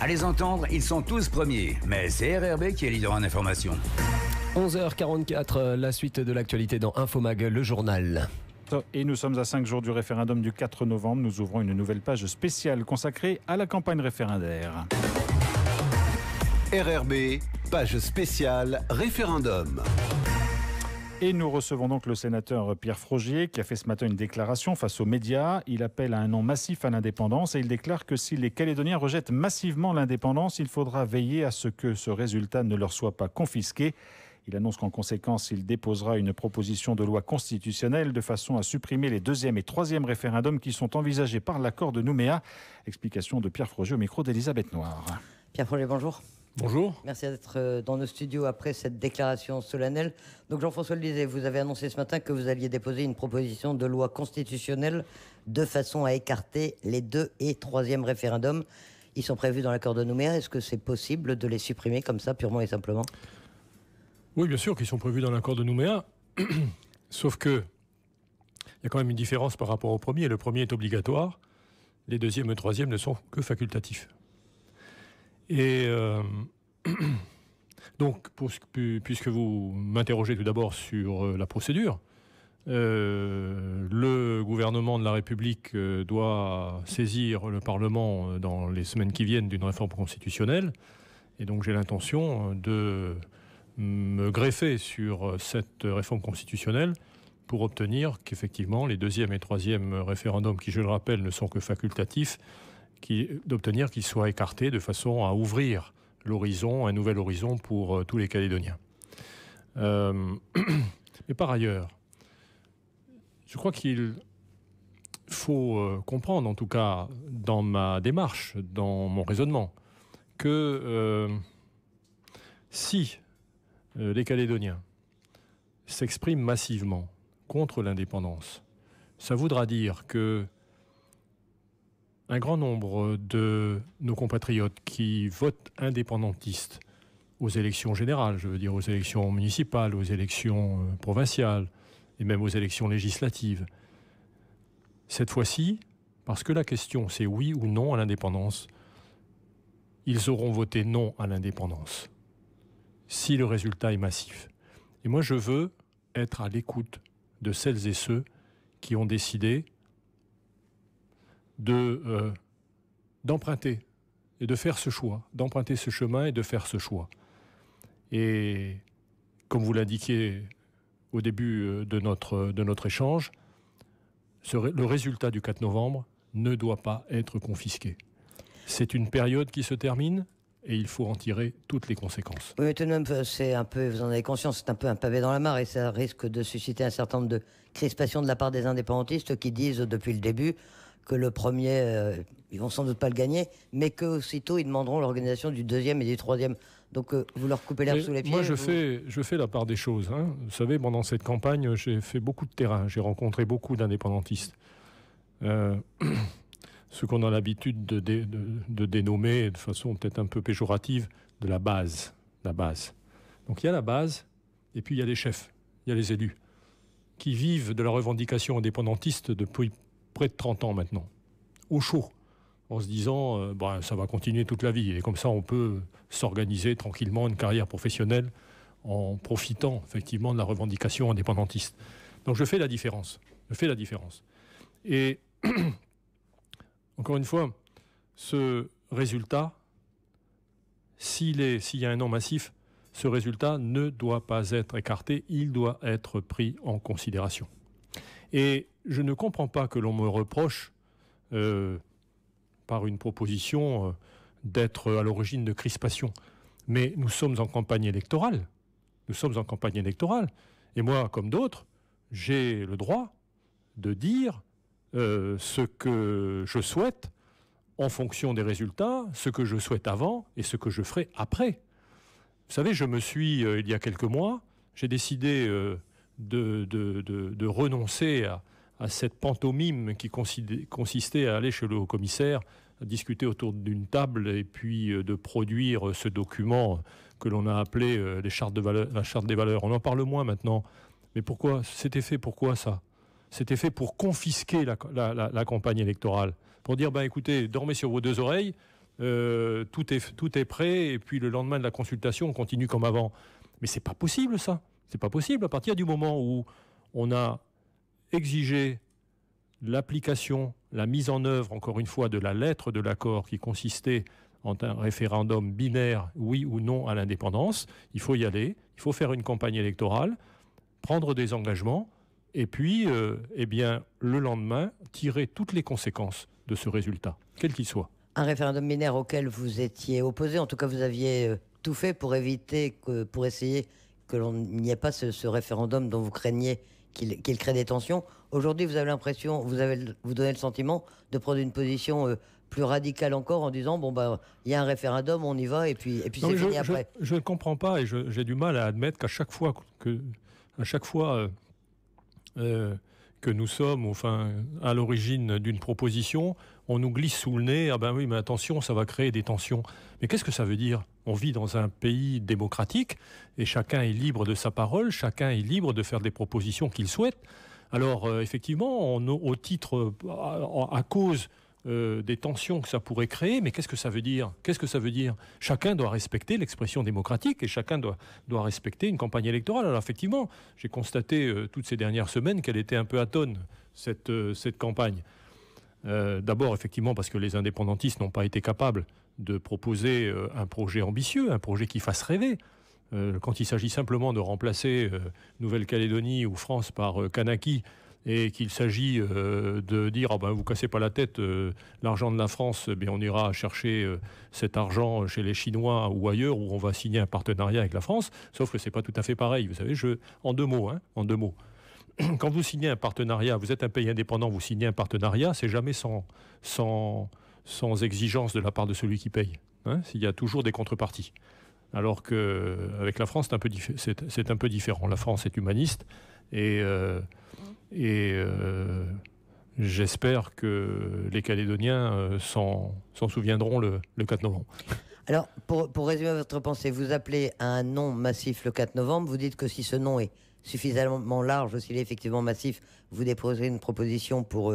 À les entendre, ils sont tous premiers. Mais c'est RRB qui est leader en information. 11h44, la suite de l'actualité dans Infomag, le journal. Et nous sommes à 5 jours du référendum du 4 novembre. Nous ouvrons une nouvelle page spéciale consacrée à la campagne référendaire. RRB, page spéciale référendum. Et nous recevons donc le sénateur Pierre Frogier qui a fait ce matin une déclaration face aux médias. Il appelle à un non massif à l'indépendance et il déclare que si les Calédoniens rejettent massivement l'indépendance, il faudra veiller à ce que ce résultat ne leur soit pas confisqué. Il annonce qu'en conséquence, il déposera une proposition de loi constitutionnelle de façon à supprimer les deuxième et troisième référendums qui sont envisagés par l'accord de Nouméa. Explication de Pierre Frogier au micro d'Elisabeth Noir. Pierre Frogier, bonjour. Bonjour. Merci d'être dans nos studios après cette déclaration solennelle. Donc Jean-François le disait, vous avez annoncé ce matin que vous alliez déposer une proposition de loi constitutionnelle de façon à écarter les deux et troisième référendums. Ils sont prévus dans l'accord de Nouméa. Est-ce que c'est possible de les supprimer comme ça, purement et simplement ? Oui, bien sûr qu'ils sont prévus dans l'accord de Nouméa. Sauf que il y a quand même une différence par rapport au premier. Le premier est obligatoire. Les deuxième et troisième ne sont que facultatifs. Et donc, puisque vous m'interrogez tout d'abord sur la procédure, le gouvernement de la République doit saisir le Parlement dans les semaines qui viennent d'une réforme constitutionnelle. Et donc j'ai l'intention de me greffer sur cette réforme constitutionnelle pour obtenir qu'effectivement les deuxième et troisième référendums, qui je le rappelle ne sont que facultatifs, d'obtenir qu'ils soient écartés de façon à ouvrir l'horizon, un nouvel horizon pour tous les Calédoniens. Mais par ailleurs, je crois qu'il faut comprendre, en tout cas dans ma démarche, dans mon raisonnement, que si les Calédoniens s'expriment massivement contre l'indépendance, ça voudra dire que un grand nombre de nos compatriotes qui votent indépendantistes aux élections générales, je veux dire aux élections municipales, aux élections provinciales et même aux élections législatives, cette fois-ci, parce que la question c'est oui ou non à l'indépendance, ils auront voté non à l'indépendance, si le résultat est massif. Et moi je veux être à l'écoute de celles et ceux qui ont décidé d'emprunter et de faire ce choix, d'emprunter ce chemin et de faire ce choix. Et comme vous l'indiquiez au début de notre échange, le résultat du 4 novembre ne doit pas être confisqué. C'est une période qui se termine et il faut en tirer toutes les conséquences. Oui, mais tout de même, c'est un peu, vous en avez conscience, c'est un peu un pavé dans la mare et ça risque de susciter un certain nombre de crispations de la part des indépendantistes qui disent depuis le début que le premier, ils vont sans doute pas le gagner, mais qu'aussitôt ils demanderont l'organisation du deuxième et du troisième. Donc vous leur coupez l'herbe sous les pieds. Moi, je fais la part des choses. Hein. Vous savez, pendant cette campagne, j'ai fait beaucoup de terrain. J'ai rencontré beaucoup d'indépendantistes. Ce qu'on a l'habitude de dénommer de façon peut-être un peu péjorative, de la base. La base. Donc il y a la base, et puis il y a les chefs, il y a les élus, qui vivent de la revendication indépendantiste depuis près de 30 ans maintenant, au chaud, en se disant ça va continuer toute la vie, et comme ça on peut s'organiser tranquillement une carrière professionnelle en profitant effectivement de la revendication indépendantiste. Donc je fais la différence. Et encore une fois, ce résultat, s'il y a un non massif, ce résultat ne doit pas être écarté, il doit être pris en considération. Et je ne comprends pas que l'on me reproche, par une proposition, d'être à l'origine de crispation. Mais nous sommes en campagne électorale. Et moi, comme d'autres, j'ai le droit de dire ce que je souhaite en fonction des résultats, ce que je souhaite avant et ce que je ferai après. Vous savez, il y a quelques mois, j'ai décidé de renoncer à cette pantomime qui consistait à aller chez le haut-commissaire, à discuter autour d'une table et puis de produire ce document que l'on a appelé la charte des valeurs. On en parle moins maintenant. Mais pourquoi ? C'était fait pourquoi ça ? C'était fait pour confisquer la campagne électorale. Pour dire, écoutez, dormez sur vos deux oreilles, tout est prêt, et puis le lendemain de la consultation, on continue comme avant. Mais c'est pas possible, ça. C'est pas possible. À partir du moment où on a exigé l'application, la mise en œuvre, encore une fois, de la lettre de l'accord qui consistait en un référendum binaire, oui ou non à l'indépendance, il faut y aller, il faut faire une campagne électorale, prendre des engagements, et puis, eh bien, le lendemain, tirer toutes les conséquences de ce résultat, quel qu'il soit. Un référendum binaire auquel vous étiez opposé, en tout cas vous aviez tout fait pour essayer que l'on n'y ait pas ce référendum dont vous craignez qu'il crée des tensions. Aujourd'hui, vous avez l'impression, vous donnez le sentiment de prendre une position plus radicale encore en disant bon bah il y a un référendum, on y va et puis c'est fini après. Je ne comprends pas et j'ai du mal à admettre qu'à chaque fois que nous sommes enfin à l'origine d'une proposition, on nous glisse sous le nez, ah ben oui, mais attention, ça va créer des tensions. Mais qu'est-ce que ça veut dire? On vit dans un pays démocratique et chacun est libre de sa parole, chacun est libre de faire des propositions qu'il souhaite. Alors, effectivement, au titre, à cause des tensions que ça pourrait créer, mais qu'est-ce que ça veut dire? Qu'est-ce que ça veut dire? Chacun doit respecter l'expression démocratique et chacun doit respecter une campagne électorale. Alors, effectivement, j'ai constaté toutes ces dernières semaines qu'elle était un peu atone, cette campagne. D'abord, effectivement, parce que les indépendantistes n'ont pas été capables de proposer un projet ambitieux, un projet qui fasse rêver. Quand il s'agit simplement de remplacer Nouvelle-Calédonie ou France par Kanaki, et qu'il s'agit de dire ah ben, vous cassez pas la tête, l'argent de la France, bien, on ira chercher cet argent chez les Chinois ou ailleurs où on va signer un partenariat avec la France, sauf que c'est pas tout à fait pareil. Vous savez, en deux mots. Quand vous signez un partenariat, vous êtes un pays indépendant, vous signez un partenariat, c'est jamais sans exigence de la part de celui qui paye. Il y a toujours des contreparties. Alors qu'avec la France, c'est un peu différent. La France est humaniste et j'espère que les Calédoniens s'en souviendront le 4 novembre. Alors, pour résumer votre pensée, vous appelez à un non massif le 4 novembre. Vous dites que si ce non est suffisamment large, s'il est effectivement massif, vous déposerez une proposition pour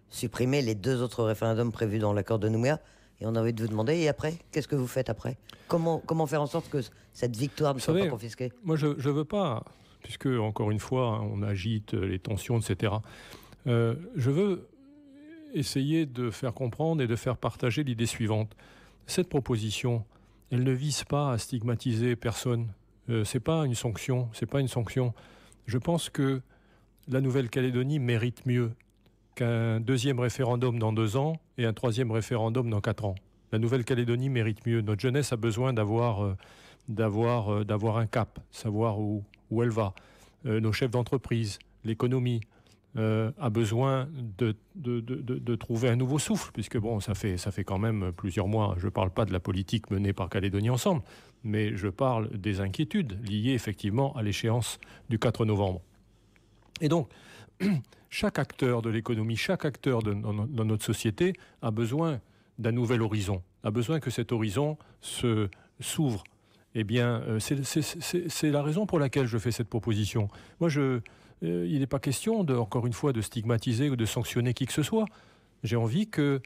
supprimer les 2 autres référendums prévus dans l'accord de Nouméa. Et on a envie de vous demander, et après, qu'est-ce que vous faites après? Comment faire en sorte que cette victoire ne soit pas confisquée? Moi, je ne veux pas, puisque, encore une fois, on agite les tensions, etc. Je veux essayer de faire comprendre et de faire partager l'idée suivante. Cette proposition, elle ne vise pas à stigmatiser personne. C'est pas une sanction. Je pense que la Nouvelle-Calédonie mérite mieux qu'un 2e référendum dans 2 ans et un 3e référendum dans 4 ans. La Nouvelle-Calédonie mérite mieux. Notre jeunesse a besoin d'avoir un cap, savoir où elle va. Nos chefs d'entreprise, l'économie a besoin de trouver un nouveau souffle, puisque bon, ça fait quand même plusieurs mois. Je ne parle pas de la politique menée par Calédonie Ensemble, mais je parle des inquiétudes liées effectivement à l'échéance du 4 novembre. Et donc, chaque acteur de l'économie, chaque acteur dans notre société a besoin d'un nouvel horizon, a besoin que cet horizon s'ouvre. Eh bien, c'est la raison pour laquelle je fais cette proposition. Moi, il n'est pas question, encore une fois, de stigmatiser ou de sanctionner qui que ce soit. J'ai envie que,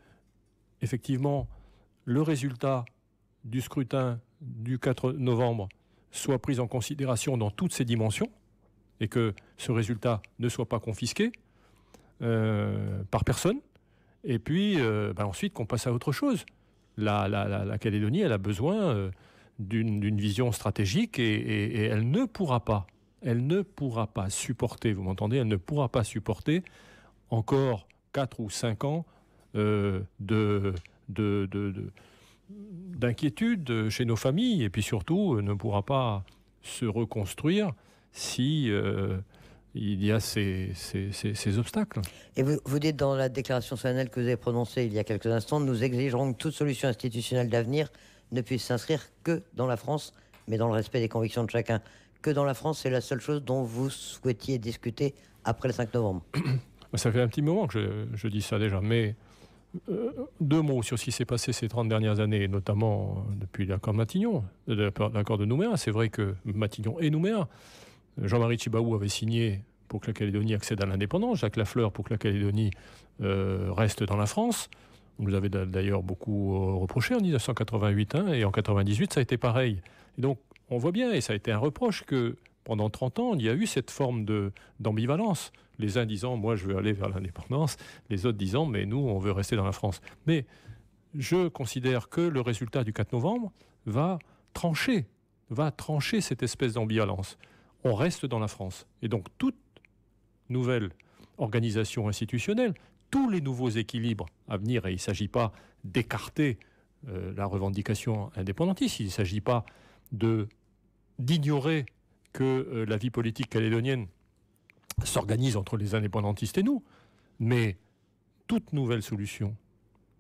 effectivement, le résultat du scrutin du 4 novembre soit pris en considération dans toutes ses dimensions et que ce résultat ne soit pas confisqué par personne. Et puis, ensuite, qu'on passe à autre chose. La Calédonie, elle a besoin d'une vision stratégique et elle ne pourra pas supporter, vous m'entendez, elle ne pourra pas supporter encore 4 ou 5 ans d'inquiétude chez nos familles et puis surtout ne pourra pas se reconstruire si il y a ces obstacles. Et vous dites dans la déclaration solennelle que vous avez prononcée il y a quelques instants, nous exigerons que toute solution institutionnelle d'avenir ne puisse s'inscrire que dans la France, mais dans le respect des convictions de chacun. Que dans la France, c'est la seule chose dont vous souhaitiez discuter après le 5 novembre. Ça fait un petit moment que je dis ça déjà, mais 2 mots sur ce qui s'est passé ces 30 dernières années, notamment depuis l'accord de Matignon, l'accord de Nouméa. C'est vrai que Matignon et Nouméa, Jean-Marie Tjibaou avait signé pour que la Calédonie accède à l'indépendance, Jacques Lafleur pour que la Calédonie reste dans la France. On nous avait d'ailleurs beaucoup reproché en 1988, hein, et en 1998, ça a été pareil. Et donc, on voit bien, et ça a été un reproche, que pendant 30 ans, il y a eu cette forme d'ambivalence. Les uns disant, moi, je veux aller vers l'indépendance, les autres disant, mais nous, on veut rester dans la France. Mais je considère que le résultat du 4 novembre va trancher cette espèce d'ambivalence. On reste dans la France. Et donc, toute nouvelle organisation institutionnelle, tous les nouveaux équilibres à venir, et il ne s'agit pas d'écarter la revendication indépendantiste, il ne s'agit pas d'ignorer que la vie politique calédonienne s'organise entre les indépendantistes et nous, mais toute nouvelle solution,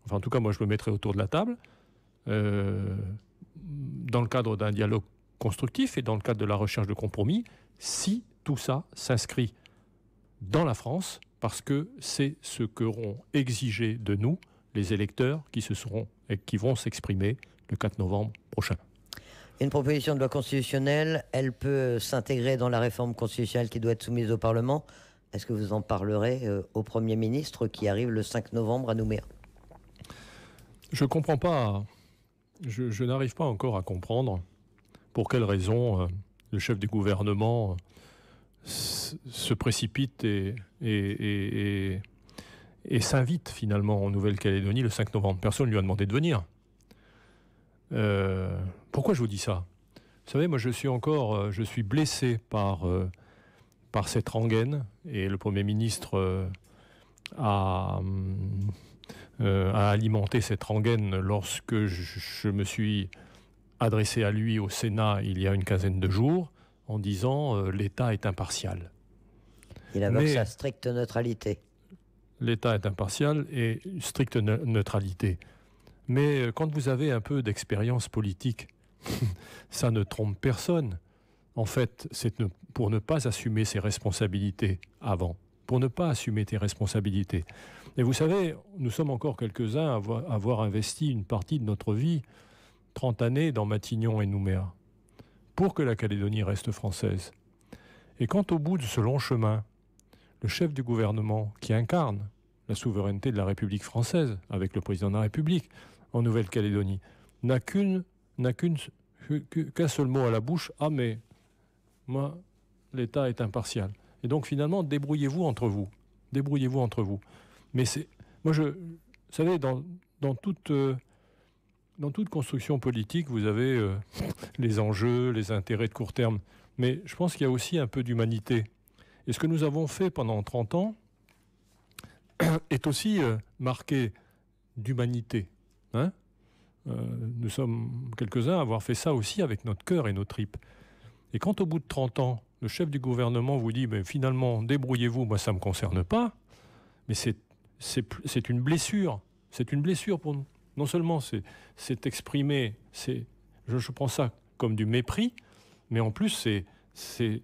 enfin en tout cas moi je me mettrai autour de la table, dans le cadre d'un dialogue constructif et dans le cadre de la recherche de compromis, si tout ça s'inscrit dans la France, parce que c'est ce qu'auront exigé de nous les électeurs qui vont s'exprimer le 4 novembre prochain. Une proposition de loi constitutionnelle, elle peut s'intégrer dans la réforme constitutionnelle qui doit être soumise au Parlement. Est-ce que vous en parlerez au Premier ministre qui arrive le 5 novembre à Nouméa? Je ne comprends pas, je n'arrive pas encore à comprendre pour quelle raison le chef du gouvernement se précipite et s'invite finalement en Nouvelle-Calédonie le 5 novembre. Personne ne lui a demandé de venir. Pourquoi je vous dis ça? Vous savez, moi je suis blessé par cette rengaine, et le Premier ministre a alimenté cette rengaine lorsque je me suis adressé à lui au Sénat il y a une quinzaine de jours en disant l'État est impartial. Il invoque sa stricte neutralité. L'État est impartial et stricte neutralité. Mais quand vous avez un peu d'expérience politique, ça ne trompe personne. En fait, c'est pour ne pas assumer ses responsabilités avant, pour ne pas assumer tes responsabilités. Et vous savez, nous sommes encore quelques-uns à avoir investi une partie de notre vie, 30 années dans Matignon et Nouméa, pour que la Calédonie reste française. Et quand au bout de ce long chemin, le chef du gouvernement qui incarne la souveraineté de la République française, avec le président de la République, en Nouvelle-Calédonie, n'a qu'un seul mot à la bouche: ah mais moi, l'État est impartial. Et donc finalement, débrouillez-vous entre vous. Débrouillez-vous entre vous. Mais vous savez, dans toute construction politique, vous avez les enjeux, les intérêts de court terme. Mais je pense qu'il y a aussi un peu d'humanité. Et ce que nous avons fait pendant 30 ans est aussi marqué d'humanité. Hein, nous sommes quelques-uns à avoir fait ça aussi avec notre cœur et nos tripes. Et quand au bout de 30 ans, le chef du gouvernement vous dit finalement, débrouillez-vous, moi ça ne me concerne pas, mais c'est une blessure. C'est une blessure pour nous. Non seulement c'est exprimé, je prends ça comme du mépris, mais en plus c'est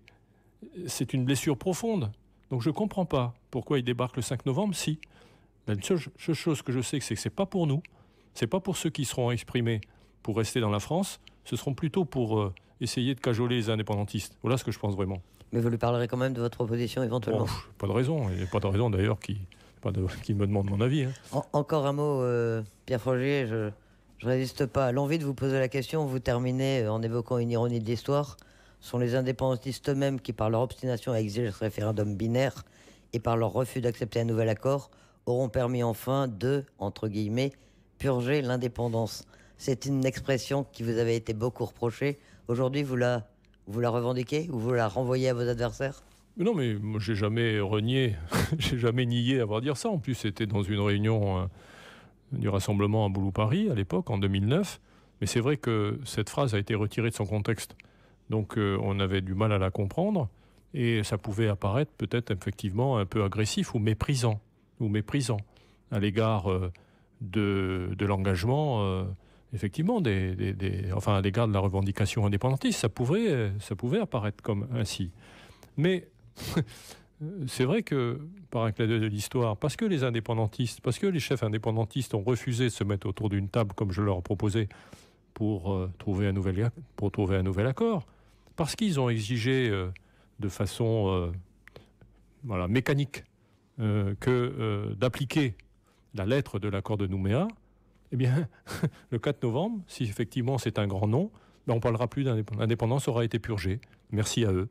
une blessure profonde. Donc je ne comprends pas pourquoi il débarque le 5 novembre si la seule chose que je sais, c'est que ce n'est pas pour nous. Ce n'est pas pour ceux qui seront exprimés pour rester dans la France, ce seront plutôt pour essayer de cajoler les indépendantistes. Voilà ce que je pense vraiment. Mais vous lui parlerez quand même de votre proposition éventuellement? Pas de raison. Il n'y a pas de raison d'ailleurs qui me demande mon avis. Hein. Encore un mot, Pierre Frogier, je ne résiste pas à l'envie de vous poser la question. Vous terminez en évoquant une ironie de l'histoire. Ce sont les indépendantistes eux-mêmes qui, par leur obstination à exiger ce référendum binaire et par leur refus d'accepter un nouvel accord, auront permis enfin de, entre guillemets, purger l'indépendance. C'est une expression qui vous avait été beaucoup reprochée. Aujourd'hui, vous la revendiquez ou vous la renvoyez à vos adversaires? Non, mais moi, j'ai jamais renié, j'ai jamais nié avoir dit ça. En plus, c'était dans une réunion du rassemblement à Boulou-Paris, à l'époque, en 2009. Mais c'est vrai que cette phrase a été retirée de son contexte. Donc, on avait du mal à la comprendre. Et ça pouvait apparaître peut-être effectivement un peu agressif ou méprisant à l'égard de l'engagement, effectivement, à l'égard de la revendication indépendantiste. Ça pouvait apparaître comme ainsi. Mais c'est vrai que, par un clin d'œil de l'histoire, parce que les indépendantistes, parce que les chefs indépendantistes ont refusé de se mettre autour d'une table, comme je leur proposais, pour trouver un nouvel accord, parce qu'ils ont exigé de façon mécanique d'appliquer la lettre de l'accord de Nouméa, eh bien, le 4 novembre, si effectivement c'est un grand non, ben on ne parlera plus d'indépendance, aura été purgée. Merci à eux.